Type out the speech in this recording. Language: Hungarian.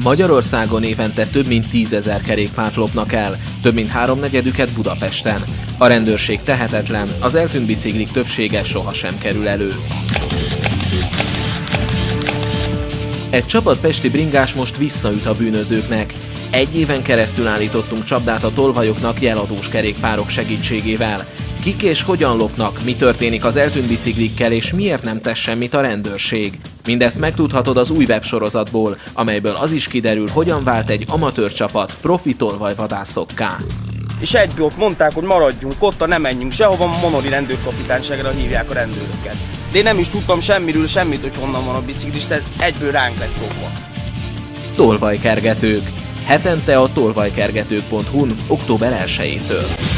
Magyarországon évente több mint 10 000 kerékpárt lopnak el, több mint háromnegyedüket Budapesten. A rendőrség tehetetlen, az eltűnt biciklik többsége sohasem kerül elő. Egy csapat pesti bringás most visszaüt a bűnözőknek. Egy éven keresztül állítottunk csapdát a tolvajoknak jeladós kerékpárok segítségével. Kik és hogyan lopnak, mi történik az eltűnt biciklikkel és miért nem tesz semmit a rendőrség. Mindezt megtudhatod az új websorozatból, amelyből az is kiderül, hogyan vált egy amatőr csapat profi tolvajvadászokká. És egyből mondták, hogy maradjunk ott, ne menjünk sehova, Monori rendőrkapitányságra hívják a rendőröket. De én nem is tudtam semmiről, semmit, hogy honnan van a biciklis, tehát egyből ránk lett fogva. Tolvajkergetők. Hetente a tolvajkergetők.hu-n október 1-től.